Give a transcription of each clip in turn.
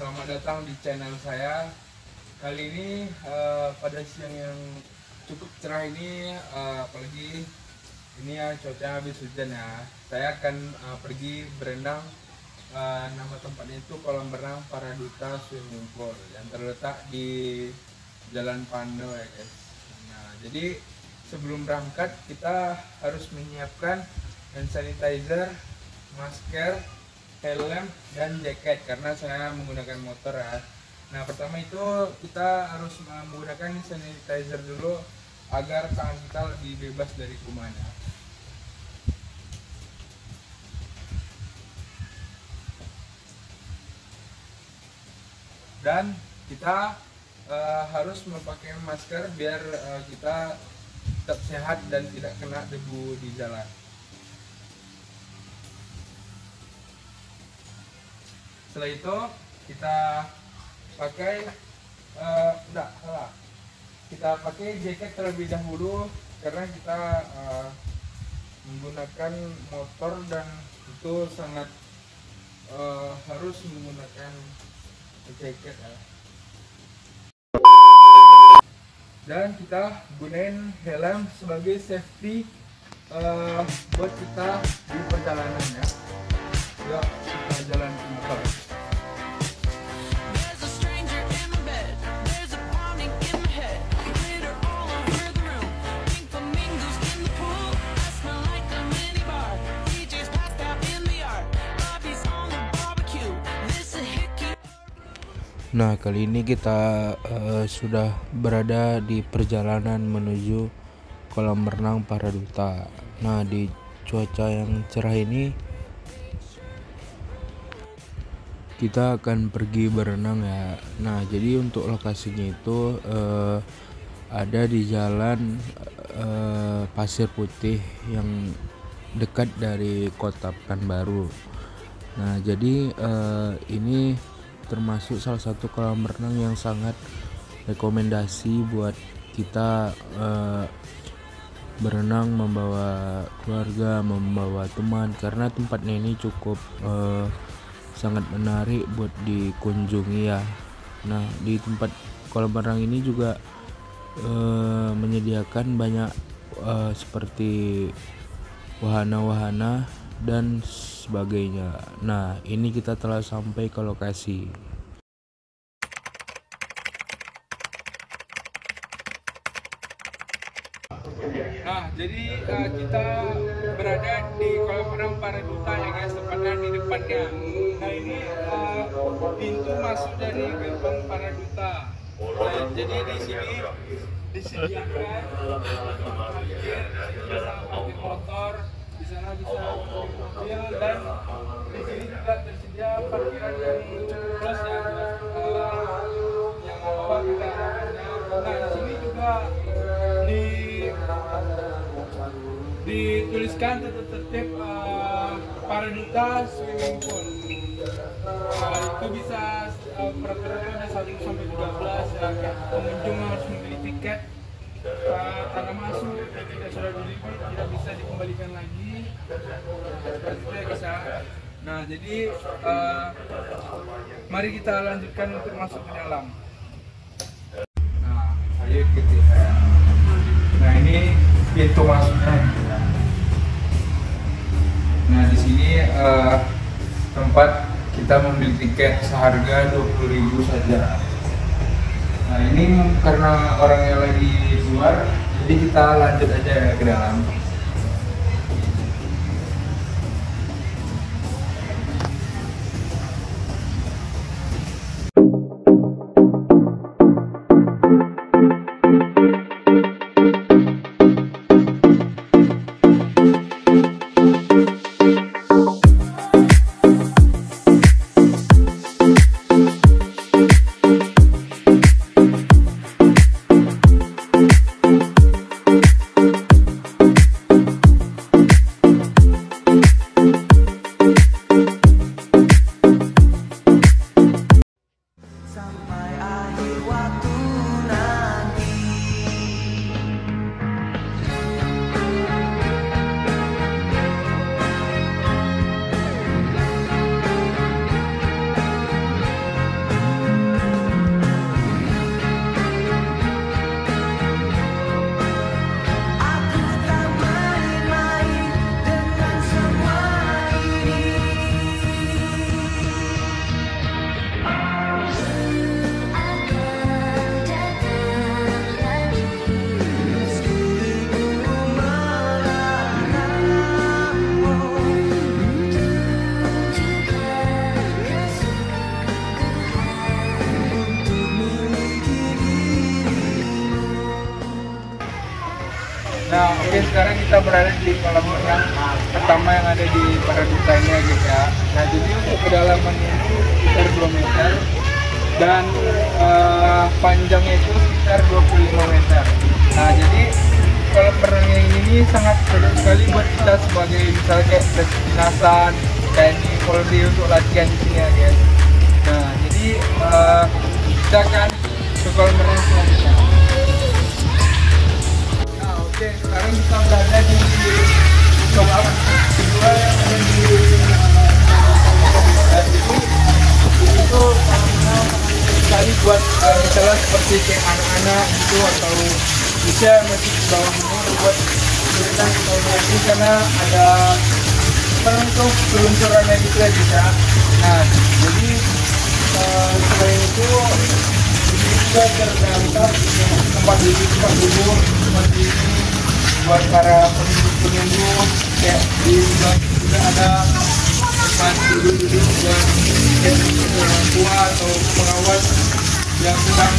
selamat datang di channel saya. Kali ini pada siang yang cukup cerah ini, apalagi ini ya cuaca habis hujan ya. Saya akan pergi berenang. Nama tempatnya itu kolam renang Paraduta Swimming Pool yang terletak di Jalan Pando ya guys. Nah, jadi sebelum berangkat kita harus menyiapkan hand sanitizer, masker, helm, dan jaket karena saya menggunakan motor ya. Nah, pertama itu kita harus menggunakan sanitizer dulu agar tangan kita lebih bebas dari kuman ya. Dan kita harus memakai masker biar kita tetap sehat dan tidak kena debu di jalan. Setelah itu kita pakai kita pakai jaket terlebih dahulu karena kita menggunakan motor dan itu sangat harus menggunakan jaket ya. Dan kita gunain helm sebagai safety buat kita di perjalanan ya. Yuk kita jalan ke motor. Nah, kali ini kita sudah berada di perjalanan menuju kolam renang Paraduta. Nah, di cuaca yang cerah ini kita akan pergi berenang ya. Nah, jadi untuk lokasinya itu ada di jalan Pasir Putih yang dekat dari Kota Pekanbaru. Nah, jadi ini termasuk salah satu kolam renang yang sangat rekomendasi buat kita berenang membawa keluarga, membawa teman, karena tempatnya ini cukup sangat menarik buat dikunjungi ya. Nah, di tempat kolam renang ini juga menyediakan banyak seperti wahana-wahana dan sebagainya. Nah, ini kita telah sampai ke lokasi. Nah, jadi kita berada di kolam renang Paraduta ya guys, tepatnya di depannya. Nah, ini pintu masuk dari gerbang Paraduta. Nah, jadi di sini disediakan parkir, bisa parkir motor, di sana bisa parkir mobil, dan di sini juga tersedia parkiran yang cukup luas ya, yang apa kendaraannya. Nah, di sini juga dituliskan tertib Paraduta Swimming Pool. Itu bisa peraturannya ada 1-13 ya. Pengunjung harus membeli tiket. Karena masuk tidak sudah dibeli tidak bisa dikembalikan lagi. Seperti itu ya guys ya. Nah, jadi mari kita lanjutkan untuk masuk ke dalam. Nah, ayo kita. Nah, ini pintu masuknya. Nah, di sini tempat kita membeli tiket seharga 20.000 saja. Nah, ini karena orangnya lagi keluar, jadi kita lanjut aja ke dalam. kita berada di kolam renang pertama yang ada di Paraduta ini ya guys ya. Nah jadi untuk kedalamannya itu sekitar 2 meter dan panjangnya itu sekitar 25 meter. Nah jadi kolam renang yang ini sangat cocok sekali buat kita sebagai misalnya kayak kedinasan, TNI, Polri untuk latihan di sini ya guys. Nah jadi kita akan ke kolam renang selanjutnya. Nah oke, sekarang kita berada di kolam kedua yang ada di dan ini itu sekali buat misalnya seperti kayak anak-anak itu atau bisa masih di bawah umur buat berenang di kolam ini karena ada untuk peluncurannya gitu ya bisa. Nah jadi selain itu ini juga terdapat tempat duduk seperti ini buat para pengunjung kayak di sebelah juga ada tempat duduk buat orang tua atau pengawas yang sedang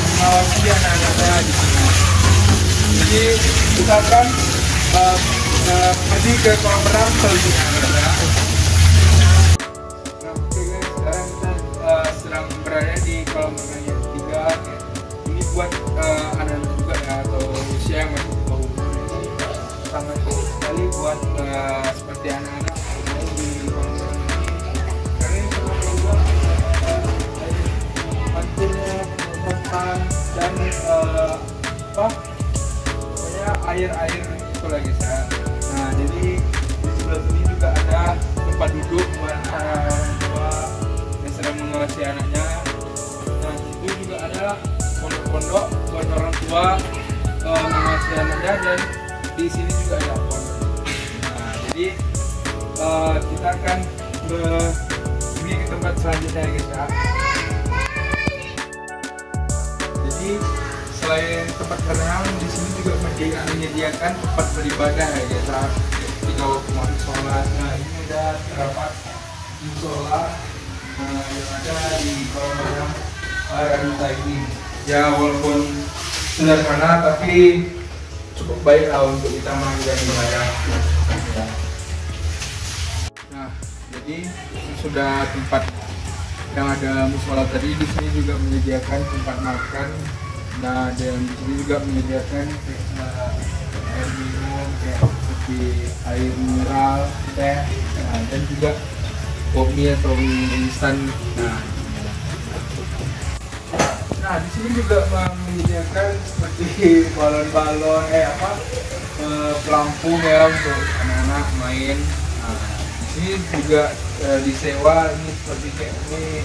mengawasi anak-anaknya di sini. Jadi kita akan pergi ke kolam renang selanjutnya ya. Nah oke guys, sekarang kita sedang berada di kolam renang yang ketiga ya. Ini buat anak-anak juga ya atau usia yang masih di bawah umur ini sangat bagus sekali buat seperti anak-anak main di kolam renang ini karena ini sangat luas panturnya, pengobatan dan air-air itu lagi saya. Nah jadi di sebelah sini juga ada tempat duduk buat para orang tua yang sedang mengawasi anaknya. Nah itu juga ada pondok-pondok buat orang tua mengawasi anaknya dan di sini juga ada pondok. Nah jadi kita akan pergi ke tempat selanjutnya ya guys ya. Jadi selain tempat berenang di sini juga menyediakan tempat beribadah ya guys. Ketika waktu mau sholat, nah ini udah terdapat musola yang ada di kolam renang Paraduta ini. Ya walaupun sederhana tapi cukup baik lah untuk kita menunjang ibadah. Ya. Nah jadi sudah tempat yang ada musola tadi, di sini juga menyediakan tempat makan. Nah dan di sini juga menyediakan air minum kayak seperti air mineral, teh, dan juga kopi atau instan. Nah di sini juga menyediakan seperti balon-balon pelampung ya untuk anak-anak main. Nah, di sini juga disewa ini seperti kayak ini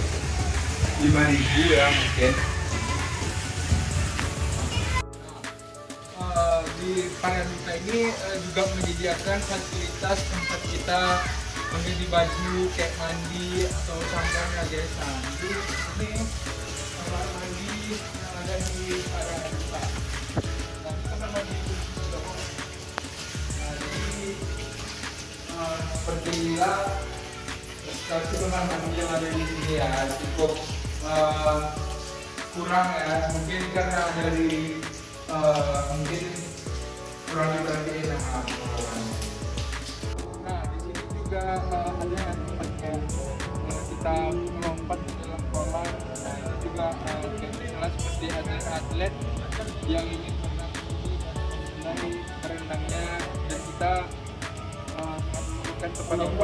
5.000 ya mungkin. Di Paraduta ini juga menyediakan fasilitas tempat kita mengganti baju kayak mandi atau sambang ya guys. Nah jadi ini kamar mandi yang ada di Paraduta. Nah kamar mandi itu nah jadi sepertinya tapi kamar mandi yang ada di sini ya cukup kurang ya, mungkin karena dari mungkin kurang diperhatiin sama pengelolanya. Nah di sini juga ada tempatnya kita melompat di dalam kolam. Nah ini juga kelas seperti atlet-atlet yang ingin berenang dari berenangnya dan kita menemukan tempat yang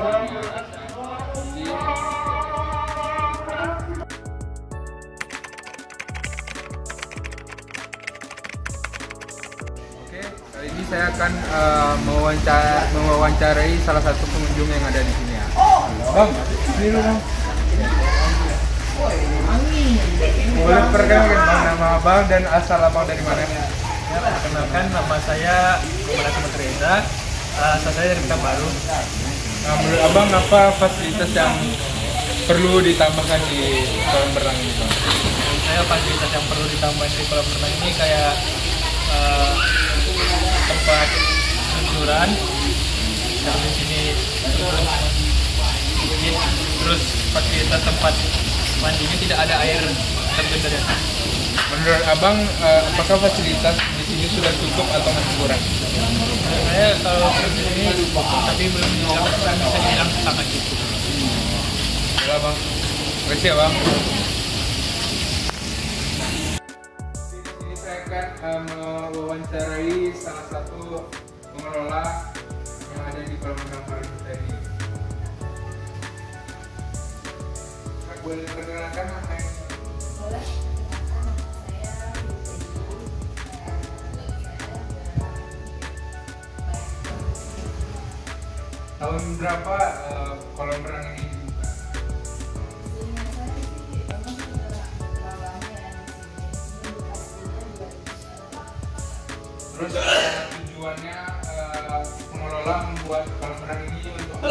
kali ini saya akan mewawancarai salah satu pengunjung yang ada di sini ya. Bang, sini dulu bang. Boleh perkenalkan bang nama abang dan asal abang dari mana? Ya, perkenalkan nama saya Muhammad Reza, asal saya dari Pekanbaru. Nah, menurut abang apa fasilitas yang perlu ditambahkan di kolam renang ini bang? Menurut saya fasilitas yang perlu ditambahkan di kolam renang ini kayak tempat luncuran, terus di sini terus fasilitas tempat mandinya tidak ada air terjun dari atas. Menurut abang apakah fasilitas di sini sudah cukup atau masih kurang? Saya kalau di sini cukup, tapi belum bisa dibilang sangat cukup. Ya bang, makasih ya bang. Di sini saya akan mewawancarai salah satu pengelola yang ada di kolam renang Paraduta ini. Kak, boleh perkenalkan nama yang Boleh. tahun berapa kolam renang ini dibuka? Terus tujuannya pengelola membuat kolam renang ini untuk apa?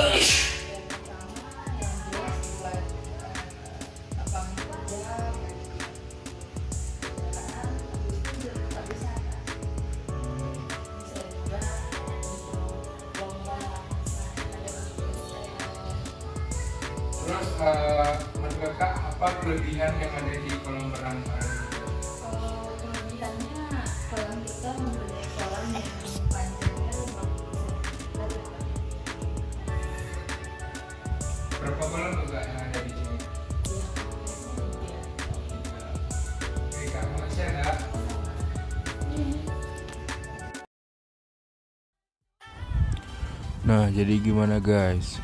Terus menurut kakak apa kelebihan yang ada di kolam renang Paraduta? Kelebihannya kolam kita mempunyai kolam yang panjangnya 50 cm. Berapa kolam tuh kak yang ada di sini? Oke kak, makasih ya kak. Nah, jadi gimana guys?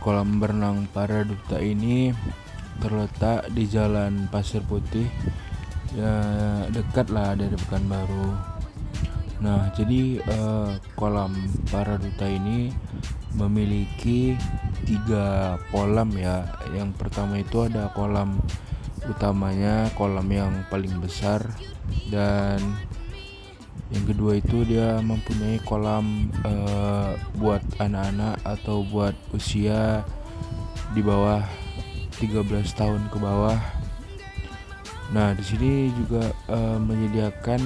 Kolam renang Paraduta ini terletak di Jalan Pasir Putih, ya dekat lah dari Pekanbaru. Nah, jadi kolam Paraduta ini memiliki 3 kolam ya. Yang pertama itu ada kolam utamanya, kolam yang paling besar, dan yang kedua itu dia mempunyai kolam buat anak-anak atau buat usia di bawah 13 tahun ke bawah. Nah, di sini juga menyediakan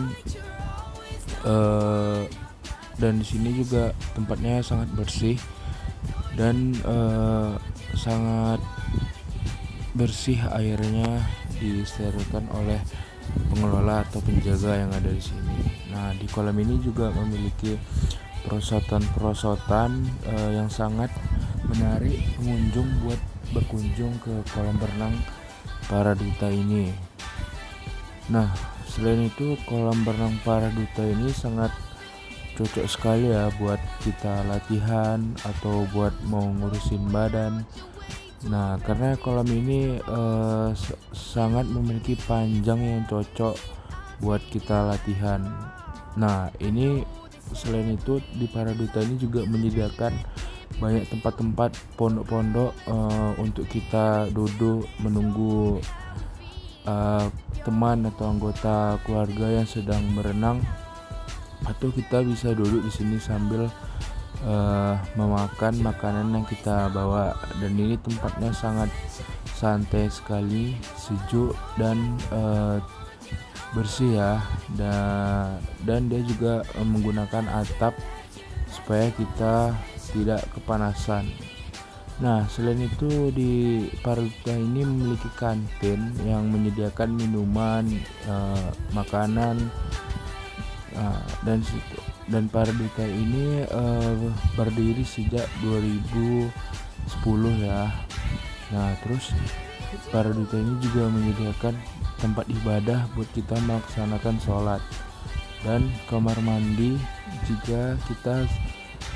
dan di sini juga tempatnya sangat bersih dan sangat bersih, airnya disterilkan oleh pengelola atau penjaga yang ada di sini. Nah, di kolam ini juga memiliki perosotan-perosotan yang sangat menarik pengunjung buat berkunjung ke kolam renang Paraduta ini. Nah, selain itu kolam renang Paraduta ini sangat cocok sekali ya buat kita latihan atau buat mau ngurusin badan. Nah, karena kolam ini sangat memiliki panjang yang cocok buat kita latihan. Nah, ini selain itu di Paraduta ini juga menyediakan banyak tempat-tempat pondok-pondok untuk kita duduk menunggu teman atau anggota keluarga yang sedang berenang, atau kita bisa duduk di sini sambil memakan makanan yang kita bawa. Dan ini tempatnya sangat santai sekali, sejuk dan bersih ya, dan dia juga menggunakan atap supaya kita tidak kepanasan. Nah, selain itu di Paraduta ini memiliki kantin yang menyediakan minuman, makanan, dan Paraduta ini berdiri sejak 2010 ya. Nah, terus Paraduta ini juga menyediakan tempat ibadah buat kita melaksanakan sholat dan kamar mandi jika kita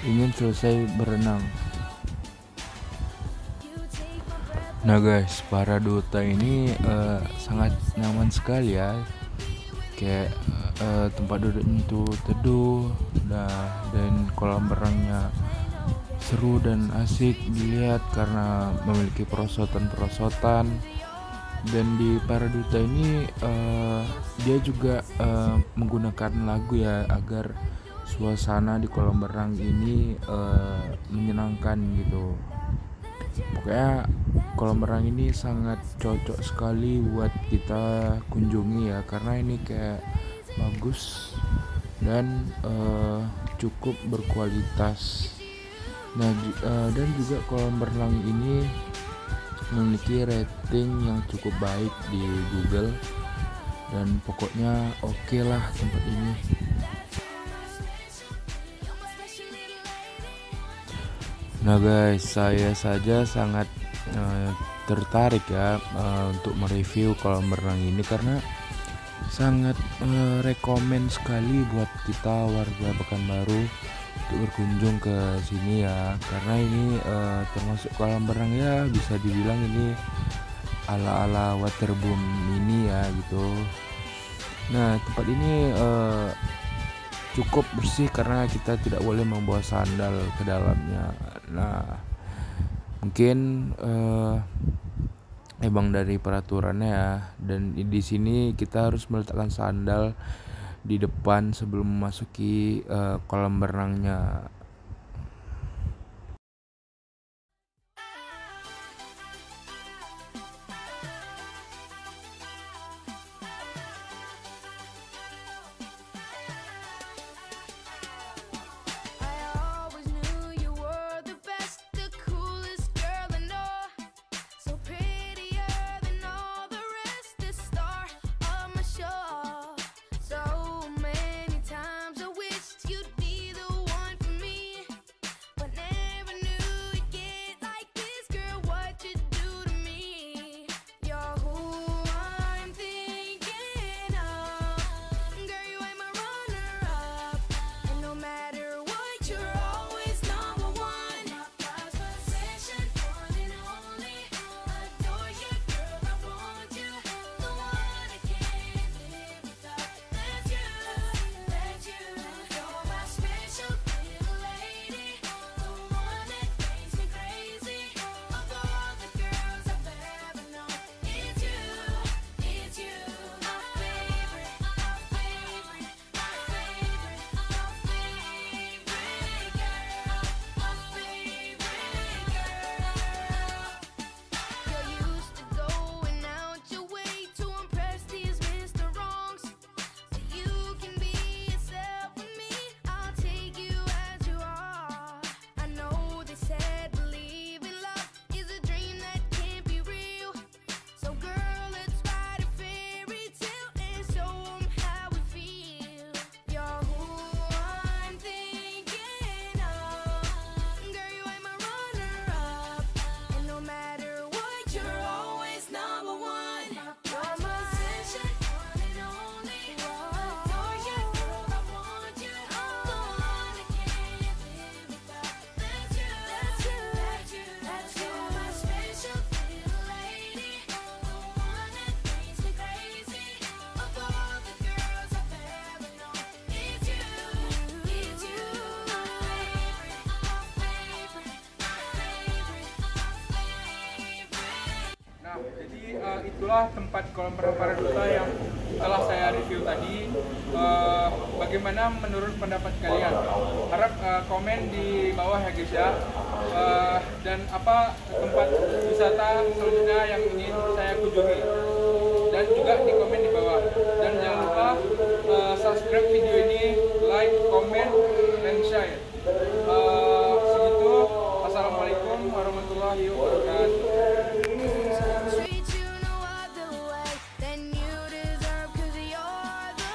ingin selesai berenang. Nah guys, Paraduta ini sangat nyaman sekali ya, kayak tempat duduknya itu teduh, dan kolam renangnya seru dan asik dilihat karena memiliki perosotan-perosotan. Dan di Paraduta ini dia juga menggunakan lagu ya agar suasana di kolam renang ini menyenangkan gitu. Pokoknya kolam renang ini sangat cocok sekali buat kita kunjungi ya, karena ini kayak bagus dan cukup berkualitas. Nah, dan juga kolam renang ini memiliki rating yang cukup baik di Google, dan pokoknya oke lah tempat ini. Nah guys, saya saja sangat tertarik ya untuk mereview kolam renang ini karena sangat rekomen sekali buat kita warga Pekanbaru untuk berkunjung ke sini ya, karena ini termasuk kolam renang ya, bisa dibilang ini ala-ala waterboom ini ya gitu. Nah tempat ini cukup bersih karena kita tidak boleh membawa sandal ke dalamnya. Nah mungkin emang dari peraturannya ya, dan di sini kita harus meletakkan sandal di depan sebelum memasuki kolam renangnya. I always knew you were the best, the coolest girl I know. So prettier than all the rest, the star of my show. So many times I wished you'd be the one for me, but never knew you'd get like this, girl. What you do to me? You're who I'm thinking of. Girl, you ain't my runner-up, and no matter what, you're always number one. My prized possession, one and only. Adore you, girl, I want you. The one I can't live without. That's you, that's you. You're my special little lady, the one that makes me crazy. Of all the girls I've ever known, it's you, it's you. My favorite, my favorite, my favorite, my favorite girl, my favorite girl. You're used to going out your way to impress these Mr. Wrongs, so you can be yourself with me. I'll take you as you are. I know they said believing love is a dream that can't be real. So girl, let's write a fairy tale and show 'em how we feel. You're who I'm thinking of. Girl, you ain't my runner-up, and no matter what, you're always number one. You're my possession, one and only. Adore you, girl, I want you. The one I can't live without. That's you, that's you, that's you, that's you. My special little lady, the one that makes me crazy. Of all the girls I've ever known, it's you, it's you. My favorite, my favorite, my favorite, my favorite. Nah, jadi itulah tempat kolam renang Paraduta yang telah saya review tadi. Bagaimana menurut pendapat kalian? Harap komen di bawah ya guys ya. Dan apa tempat wisata selanjutnya yang ingin saya kunjungi? Dan juga di komen di bawah. Dan jangan lupa subscribe video ini, like, komen, dan share. Segitu. Assalamualaikum warahmatullahi wabarakatuh. Treat you no other way than you deserve, 'cause you're the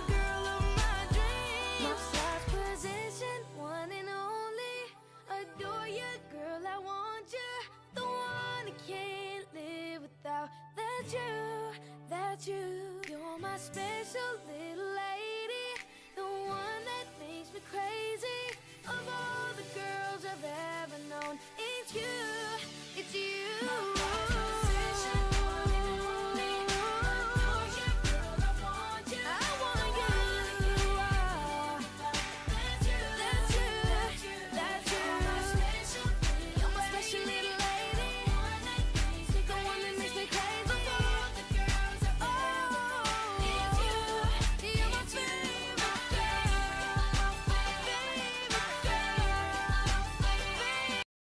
girl of my dreams. My prized possession, one and only. Adore you, girl, I want you. The one I can't live without. That's you, that's you. You're my special little